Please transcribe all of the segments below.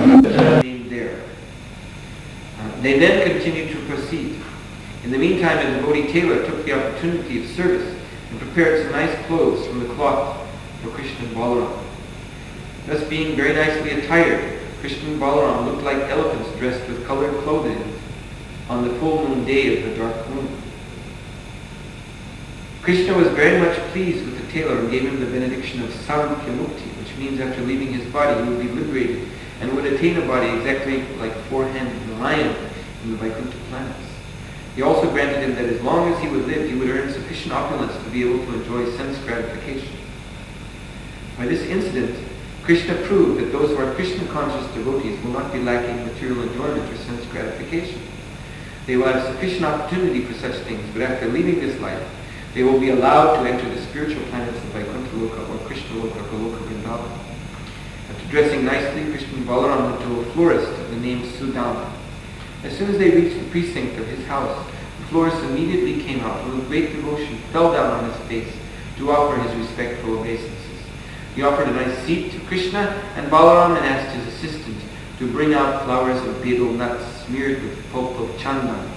named there. They then continued to proceed. In the meantime, a devotee tailor took the opportunity of service and prepared some nice clothes from the cloth for Krishna and Balaram. Thus, being very nicely attired, Krishna and Balaram looked like elephants dressed with colored clothing on the full moon day of the dark moon. Krishna was very much pleased with the tailor and gave him the benediction of Samkhya Mukti, which means after leaving his body he would be liberated and would attain a body exactly like four-handed Narayan in the Vaikuntha planets. He also granted him that as long as he would live, he would earn sufficient opulence to be able to enjoy sense gratification. By this incident, Krishna proved that those who are Krishna-conscious devotees will not be lacking material enjoyment or sense gratification. They will have sufficient opportunity for such things, but after leaving this life, they will be allowed to enter the spiritual planets of Vaikuntha Loka or Krishna Loka or Goloka Vrindavan. After dressing nicely, Krishna and Balaram went to a florist of the name Sudama. As soon as they reached the precinct of his house, the florist immediately came out and with great devotion fell down on his face to offer his respectful obeisances. He offered a nice seat to Krishna and Balaram and asked his assistant to bring out flowers of betel nuts smeared with pulp of chandan.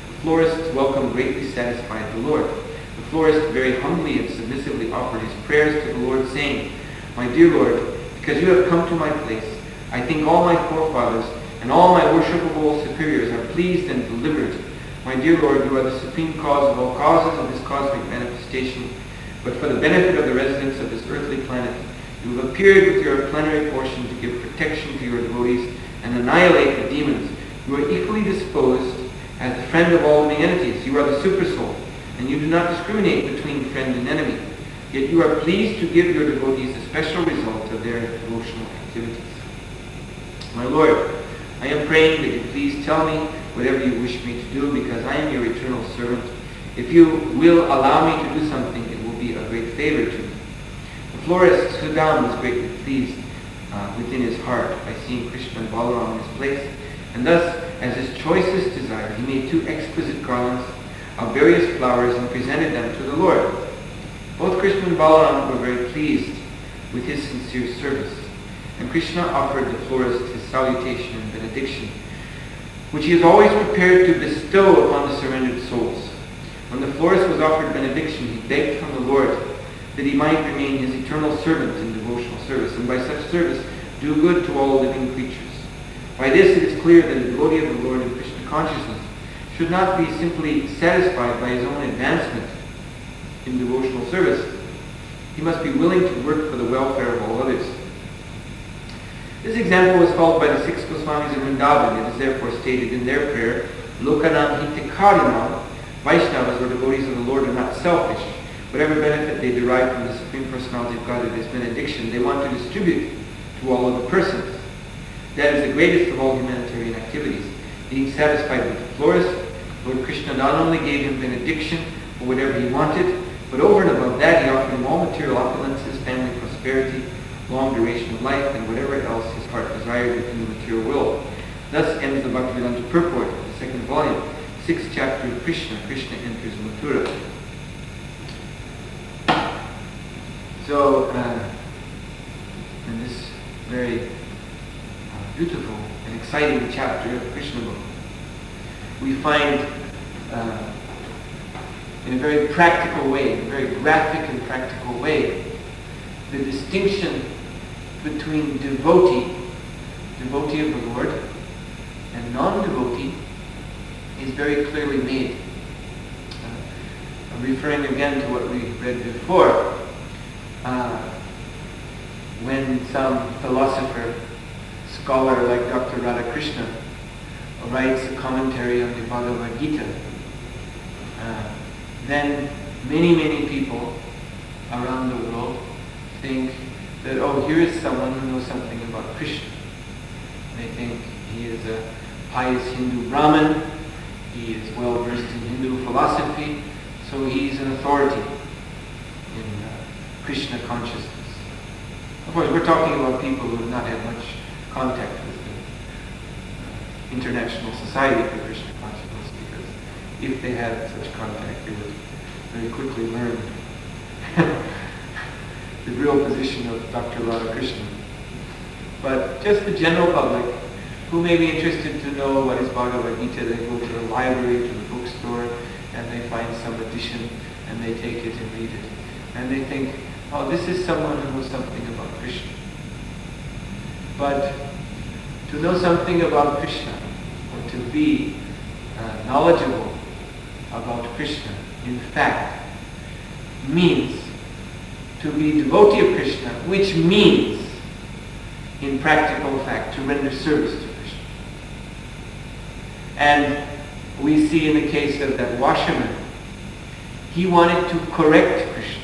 The florist's welcome greatly satisfied the Lord. The florist very humbly and submissively offered his prayers to the Lord, saying, "My dear Lord, because you have come to my place, I think all my forefathers and all my worshipable superiors are pleased and delivered. My dear Lord, you are the supreme cause of all causes of this cosmic manifestation, but for the benefit of the residents of this earthly planet, you have appeared with your plenary portion to give protection to your devotees and annihilate the demons. You are equally disposed as the friend of all living entities. You are the Supersoul, and you do not discriminate between friend and enemy. Yet you are pleased to give your devotees a special result of their devotional activities. My Lord, I am praying that you please tell me whatever you wish me to do, because I am your eternal servant. If you will allow me to do something, it will be a great favor to me." The florist, Sudam, was greatly pleased within his heart by seeing Krishna and Balaram in his place, and thus, as his choicest desire, he made 2 exquisite garlands of various flowers and presented them to the Lord. Both Krishna and Balaram were very pleased with his sincere service, and Krishna offered the florist his salutation and benediction, which he is always prepared to bestow upon the surrendered souls. When the florist was offered benediction, he begged from the Lord that he might remain his eternal servant in devotional service, and by such service do good to all living creatures. By this it is clear that a devotee of the Lord in Krishna consciousness should not be simply satisfied by his own advancement in devotional service. He must be willing to work for the welfare of all others. This example was followed by the 6 Goswamis of Vrindavan. It is therefore stated in their prayer, Lokanam hitikarinam, Vaishnavas or devotees of the Lord are not selfish. Whatever benefit they derive from the Supreme Personality of Godhead, His benediction, they want to distribute to all other persons. That is the greatest of all humanitarian activities. Being satisfied with the florist, Lord Krishna not only gave him benediction for whatever he wanted, but over and above that he offered him all material opulences, family prosperity, long duration of life, and whatever else his heart desired within the material world. Thus ends the Bhaktivedanta purport of the 2nd volume, 6th chapter of Krishna. Krishna enters Mathura. So, in this very beautiful and exciting chapter of Krishna book, we find in a very practical way, in a very graphic and practical way, the distinction between devotee of the Lord, and non-devotee is very clearly made. I'm referring again to what we read before. When some philosopher, scholar like Dr. Radhakrishna writes a commentary on the Bhagavad Gita, then many people around the world think that, oh, here is someone who knows something about Krishna. They think he is a pious Hindu Brahmin, he is well versed in Hindu philosophy, so he's an authority in Krishna consciousness. Of course, we're talking about people who have not had much contact with the International Society for Krishna Consciousness, because if they had such contact, they would very quickly learn the real position of Dr. Radhakrishna. But just the general public who may be interested to know what is Bhagavad Gita, they go to the library, to the bookstore, and they find some edition, and they take it and read it. And they think, oh, this is someone who knows something about Krishna. But to know something about Krishna, or to be knowledgeable about Krishna, in fact, means to be devotee of Krishna, which means, in practical fact, to render service to Krishna. And we see in the case of that washerman, he wanted to correct Krishna.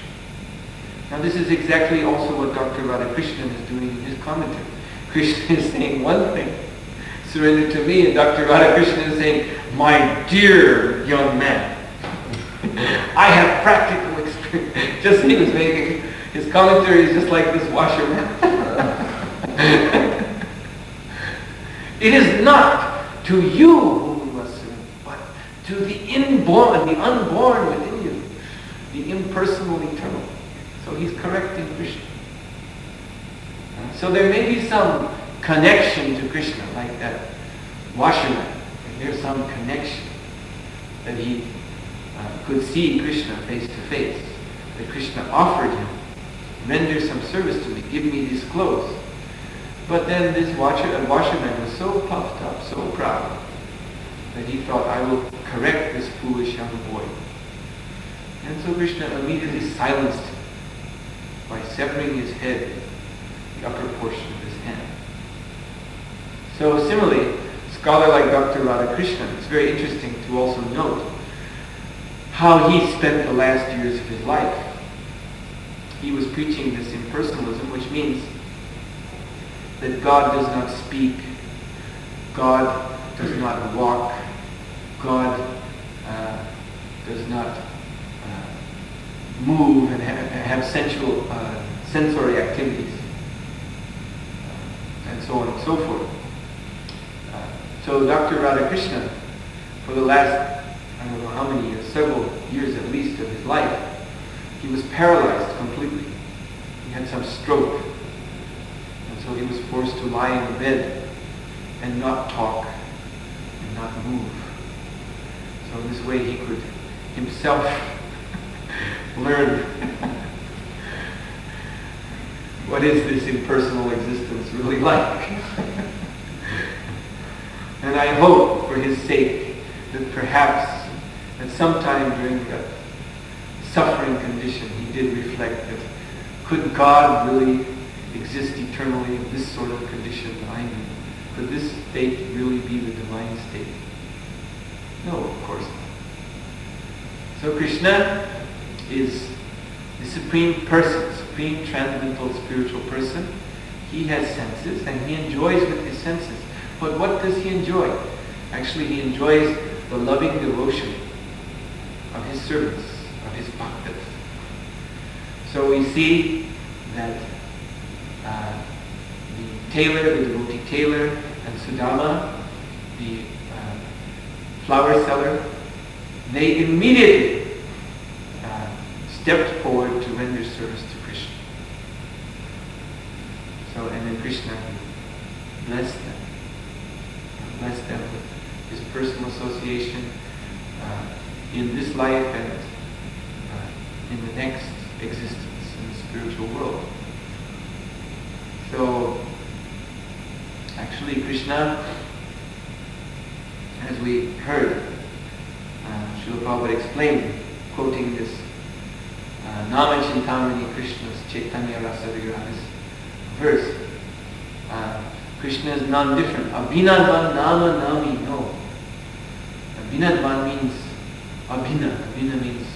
Now this is exactly also what Dr. Radhakrishnan is doing in his commentary. Krishna is saying one thing, surrender to me, and Dr. Radhakrishnan is saying, my dear young man, I have practical experience. Just he was making, his commentary is just like this washerman. It is not to you whom we must surrender, but to the inborn, the unborn within you, the impersonal eternal. So he's correcting Krishna. So there may be some connection to Krishna, like that washerman. There's some connection that he could see Krishna face to face. That Krishna offered him, render some service to me, give me these clothes. But then this washerman was so puffed up, so proud, that he thought, I will correct this foolish young boy. And so Krishna immediately silenced him by severing his head, the upper portion of his hand. So similarly, a scholar like Dr. Radhakrishnan, it's very interesting to also note how he spent the last years of his life. He was preaching this impersonalism, which means that God does not speak, God does not walk, God does not move and have sensory activities, and so on and so forth. So Dr. Radhakrishnan, for the last, I don't know how many years, several years at least of his life, he was paralyzed completely. He had some stroke. And so he was forced to lie in the bed and not talk and not move. So this way he could himself learn what is this impersonal existence really like. And I hope for his sake that perhaps at some time during that suffering condition he did reflect that could God really exist eternally in this sort of condition that I'm in? Could this state really be the divine state? No, of course not. So Krishna is the supreme person, supreme transcendental spiritual person. He has senses and he enjoys with his senses. But what does he enjoy? Actually, he enjoys the loving devotion of his servants, of his bhaktas. So we see that the tailor, the devotee tailor, and Sudama, the flower seller, they immediately stepped forward to render service to Krishna. So, and then Krishna blessed them with his personal association in this life and in the next existence in the spiritual world. So, actually Krishna, as we heard, Srila Prabhupada explained, quoting this Nama Chintamani Krishna's Chaitanya Rasa Vigraha, this verse, Krishna is non-different. Abhinadvan Nama Nami No. Abhinadvan means Abhina. Abhina means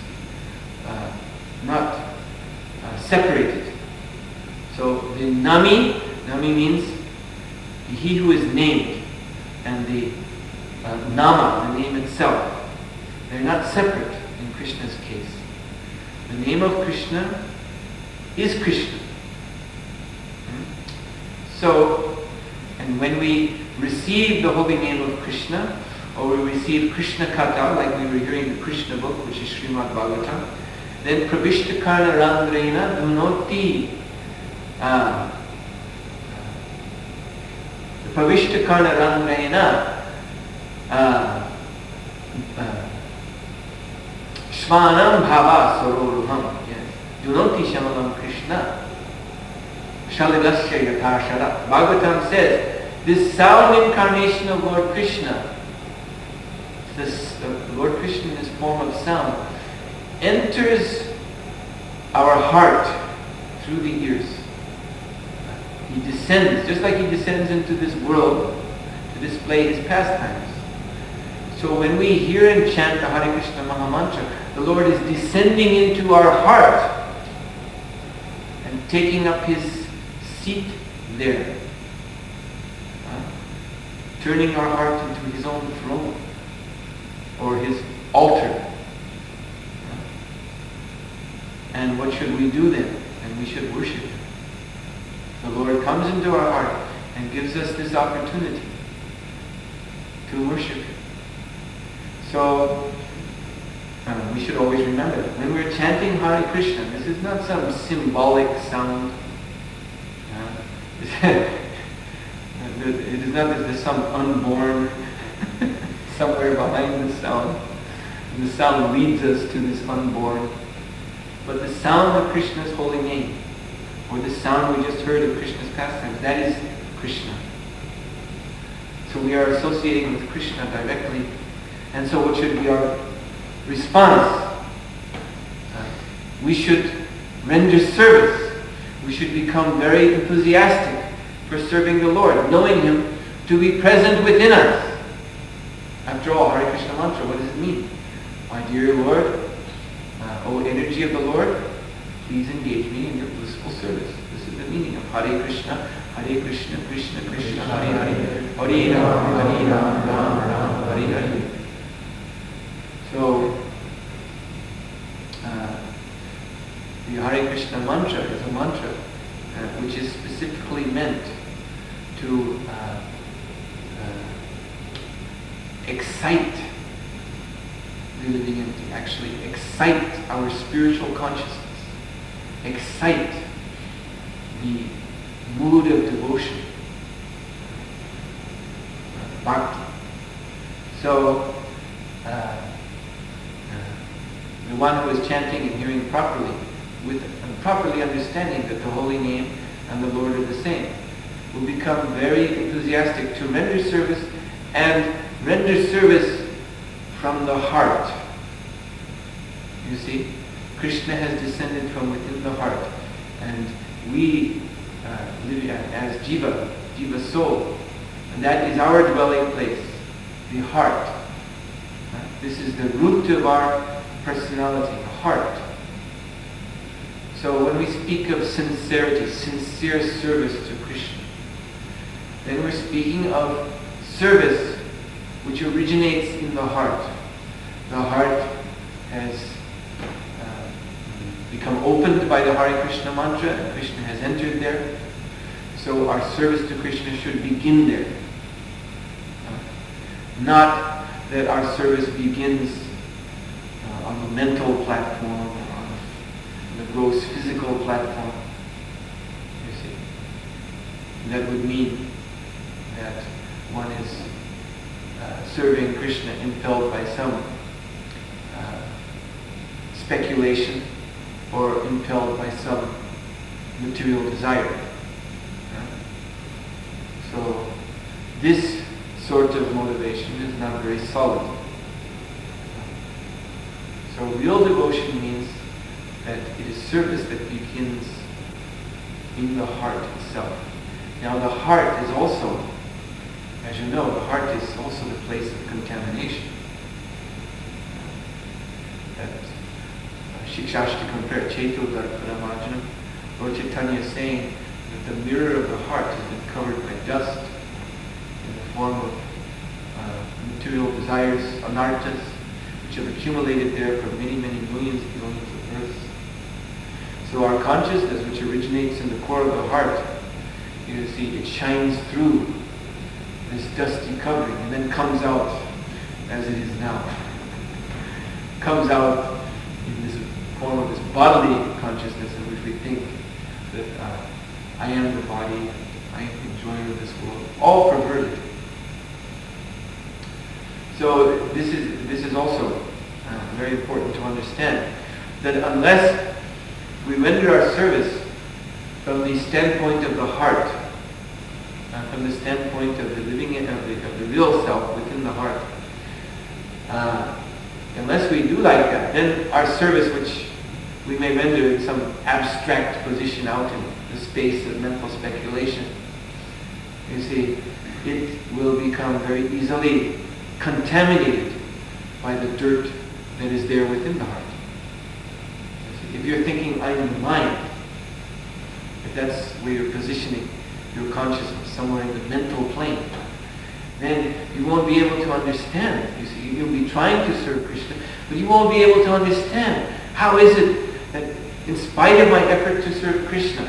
not separated. So the Nami means he who is named, and the Nama, the name itself, they're not separate in Krishna's case. The name of Krishna is Krishna. So, and when we receive the holy name of Krishna, or we receive Krishna Katha, like we were hearing the Krishna book, which is Srimad Bhagavatam, then Pravishta Karna Randrena Dhunoti Pavishtakarna Rangrena Shvanam Bhava Sororuham. Yes. Dunoti Shamalam Krishna Shalilasya Yatashara. Bhagavatam says, this sound incarnation of Lord Krishna, Lord Krishna in this form of sound, enters our heart through the ears. He descends, just like he descends into this world to display his pastimes. So when we hear and chant the Hare Krishna Mahamantra, the Lord is descending into our heart and taking up his seat there. Turning our heart into his own throne or his altar. And what should we do then? And we should worship him. The Lord comes into our heart and gives us this opportunity to worship him. So we should always remember that when we're chanting Hare Krishna, this is not some symbolic sound. It is not that there's some unborn somewhere behind the sound. And the sound leads us to this unborn. But the sound of Krishna's holy name, or the sound we just heard of Krishna's pastimes, that is Krishna. So we are associating with Krishna directly. And so what should be our response? We should render service. We should become very enthusiastic for serving the Lord, knowing him to be present within us. After all, Hare Krishna mantra, what does it mean? My dear Lord, O energy of the Lord, please engage me in your blissful service. This is the meaning of Hare Krishna, Krishna Krishna, Hare Hare, Hare Ram, Ram, Hare Hare. So, the Hare Krishna mantra is a mantra which is specifically meant to excite the living entity, actually excite our spiritual consciousness, excite the mood of devotion, bhakti. So, the one who is chanting and hearing properly, properly understanding that the holy name and the Lord are the same, will become very enthusiastic to render service, and render service from the heart. You see, Krishna has descended from within the heart, and we live as Jiva soul, and that is our dwelling place, the heart. This is the root of our personality, the heart. So when we speak of sincerity, sincere service to Krishna, then we're speaking of service which originates in the heart. The heart has become opened by the Hare Krishna mantra, and Krishna has entered there. So our service to Krishna should begin there. Not that our service begins on the mental platform or on the gross physical platform. You see, that would mean that one is serving Krishna impelled by some speculation or impelled by some material desire. So this sort of motivation is not very solid. So real devotion means that it is service that begins in the heart itself. Now the heart is also, as you know, the heart is also the place of contamination. That Shikshashta compare Cheto Darpanamajana, Lord Chaitanya is saying that the mirror of the heart has been covered by dust in the form of material desires, anarthas, which have accumulated there for many, many millions of earths. So our consciousness, which originates in the core of the heart, you see, it shines through this dusty covering and then comes out as it is now. Comes out in this form of this bodily consciousness in which we think that I am the body, I enjoy this world, all perverted. So this is also very important to understand, that unless we render our service from the standpoint of the heart, from the standpoint of the living of the real self within the heart, unless we do like that, then our service, which we may render in some abstract position out in the space of mental speculation, you see, it will become very easily contaminated by the dirt that is there within the heart. If you're thinking, I'm in the mind, if that's where you're positioning your consciousness, somewhere in the mental plane, then you won't be able to understand. You see, you'll be trying to serve Krishna, but you won't be able to understand how is it that in spite of my effort to serve Krishna,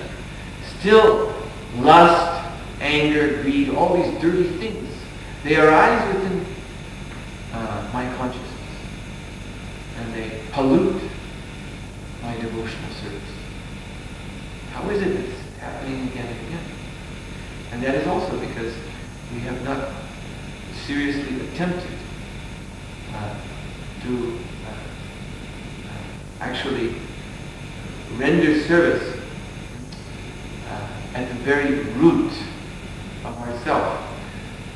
still lust, anger, greed, all these dirty things, they arise within my consciousness, and they pollute my devotional service. How is it that it's happening again and again? And that is also because we have not seriously attempted to actually render service at the very root of ourself.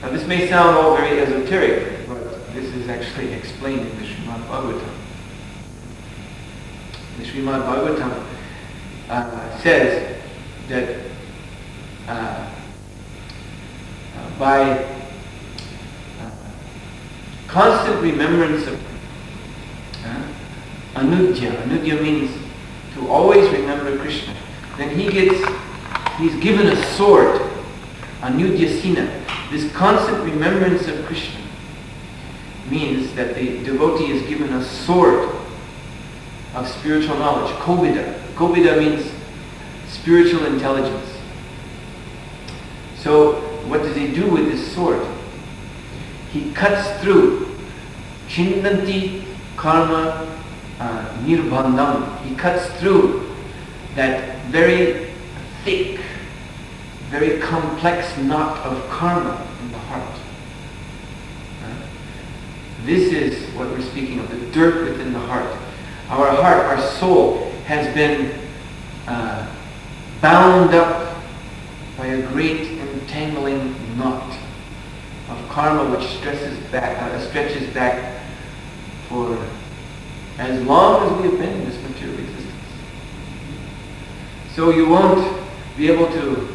Now this may sound all very esoteric, but this is actually explained in the Srimad Bhagavatam. The Srimad Bhagavatam says that by constant remembrance of anudya means to always remember Krishna, then he's given a sword, anudyasina. This constant remembrance of Krishna means that the devotee is given a sword of spiritual knowledge, kovida. Kovida means spiritual intelligence. So what does he do with this sword? He cuts through chindanti karma nirbandham. He cuts through that very thick, very complex knot of karma in the heart. This is what we're speaking of, the dirt within the heart. Our heart, our soul, has been bound up by a great entangling knot of karma which stretches back for as long as we have been in this material existence. So you won't be able to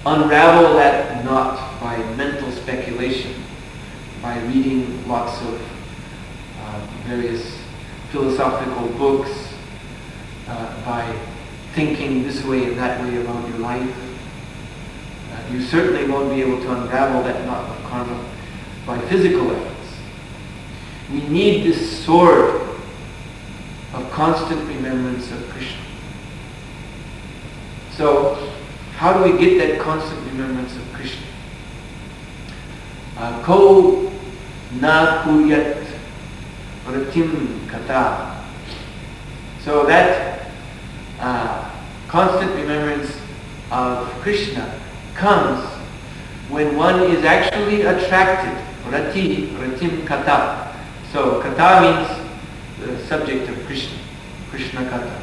unravel that knot by mental speculation, by reading lots of various philosophical books, by thinking this way and that way about your life. You certainly won't be able to unravel that knot of karma by physical efforts. We need this sword of constant remembrance of Krishna. So, how do we get that constant remembrance of Krishna? Ko na kuryat pratim kata. So that constant remembrance of Krishna comes when one is actually attracted. Ratim kata. So kata means the subject of Krishna. Krishna kata.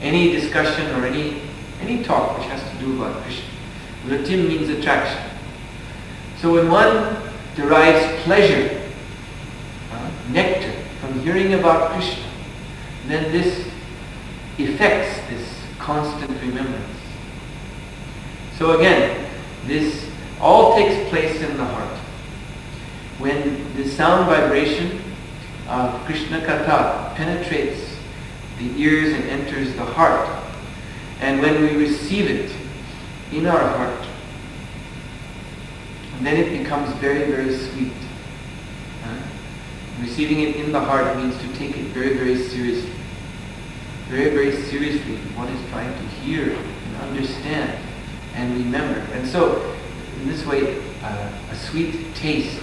Any discussion or any talk which has to do about Krishna. Ratim means attraction. So when one derives pleasure, nectar, from hearing about Krishna, then this effects this constant remembrance. So again, this all takes place in the heart. When the sound vibration of Krishna Katha penetrates the ears and enters the heart, and when we receive it in our heart, then it becomes very, very sweet. Receiving it in the heart means to take it very, very seriously. Very, very seriously, one is trying to hear and understand and remember. And so, in this way, a sweet taste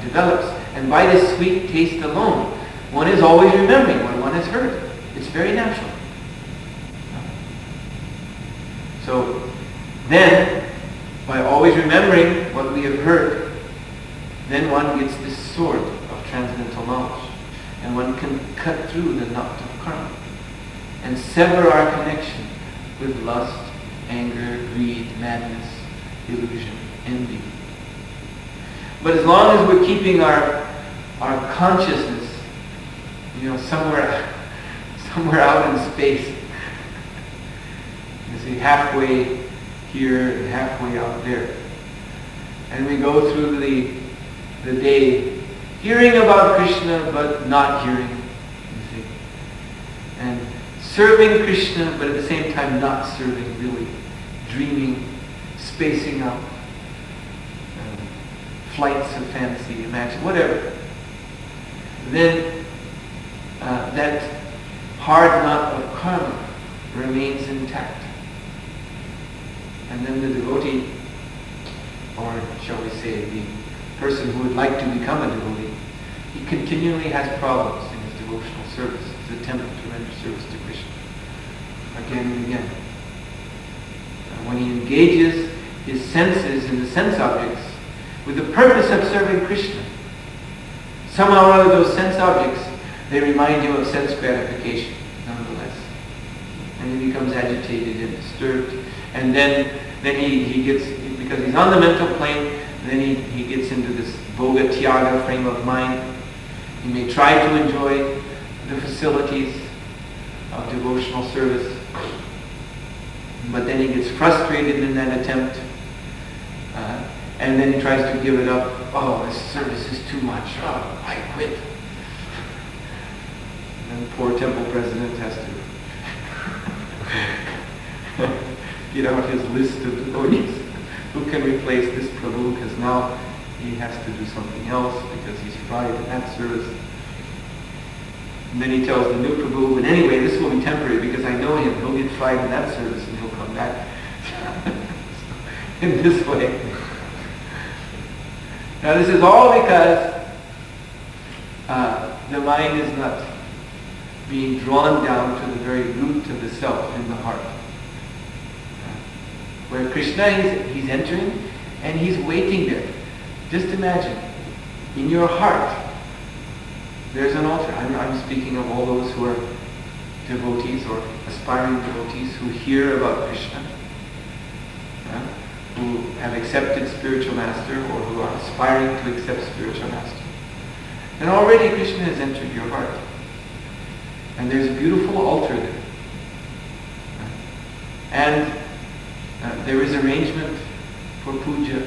develops. And by this sweet taste alone, one is always remembering what one has heard. It's very natural. So So then, by always remembering what we have heard, then one gets this sword of transcendental knowledge. And one can cut through the knot of karma and sever our connection with lust, anger, greed, madness, illusion, envy. But as long as we're keeping our consciousness, somewhere out in space, you see, halfway here and halfway out there, and we go through the day hearing about Krishna but not hearing, you see, and serving Krishna but at the same time not serving really, dreaming, spacing out, flights of fancy, imagine, whatever. Then that hard knot of karma remains intact. And then the devotee, or shall we say the person who would like to become a devotee, he continually has problems in his devotional service, his attempt to render service to Krishna, again and again. When he engages his senses in the sense objects with the purpose of serving Krishna, somehow or other those sense objects, they remind him of sense gratification, nonetheless. And he becomes agitated and disturbed. And then he gets, because he's on the mental plane, then he gets into this bhoga tyaga frame of mind. He may try to enjoy the facilities of devotional service, but then he gets frustrated in that attempt, and then he tries to give it up. Oh, this service is too much. Oh, I quit. And the poor temple president has to get out his list of devotees. Who can replace this Prabhu? Because now he has to do something else because he's fried in that service. And then he tells the new Prabhu, but anyway, this will be temporary because I know him. He'll get fried in that service and he'll come back in this way. Now this is all because the mind is not being drawn down to the very root of the self in the heart. Where Krishna, he's entering and he's waiting there. Just imagine, in your heart, there's an altar. I'm speaking of all those who are devotees or aspiring devotees who hear about Krishna, who have accepted spiritual master or who are aspiring to accept spiritual master. And already Krishna has entered your heart. And there's a beautiful altar there. And there is arrangement for puja.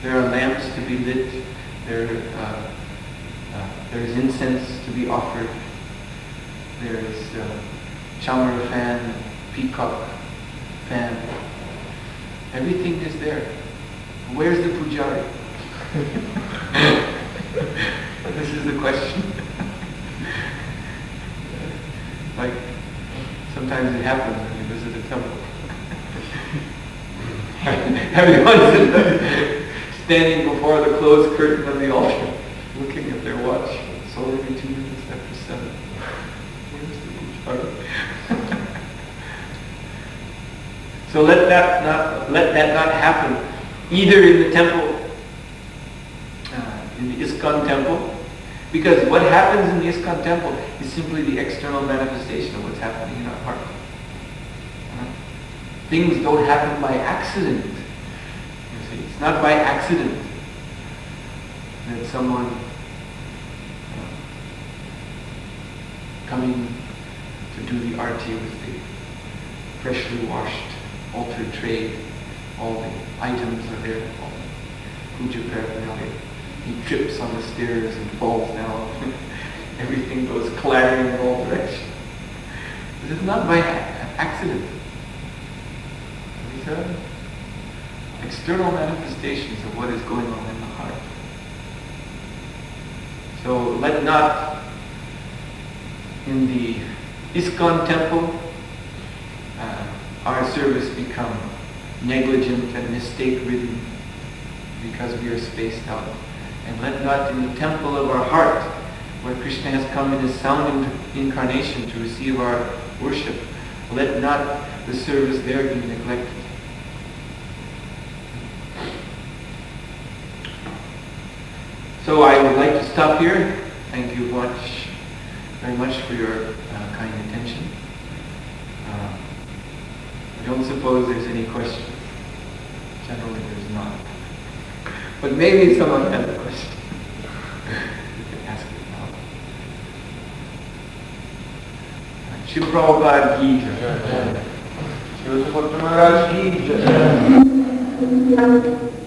There are lamps to be lit. There's incense to be offered. There's chamara fan, peacock fan. Everything is there. Where's the pujari? This is the question. Like, sometimes it happens when you visit a temple. Everyone's standing before the closed curtain of the altar, looking at their watch. It's already 2 minutes after 7. Where's the pujari? So let that not happen, either in the temple, in the ISKCON temple, because what happens in the ISKCON temple is simply the external manifestation of what's happening in our heart. Things don't happen by accident. You see, it's not by accident that someone coming to do the arti with the freshly washed altar tray, all the items are there, all the puja paraphernalia. He trips on the stairs and falls down. Everything goes clattering in all directions. This is not by accident. These are external manifestations of what is going on in the heart. So let not in the ISKCON temple our service become negligent and mistake-ridden because we are spaced out. And let not in the temple of our heart, where Krishna has come in his sound incarnation to receive our worship, let not the service there be neglected. So I would like to stop here. Thank you very much for your kind attention. I don't suppose there's any questions. Generally there's not. But maybe someone has a question. You can ask it now. Shri Prabhupada ki jai. Shri Suhotra Maharaj ki jai.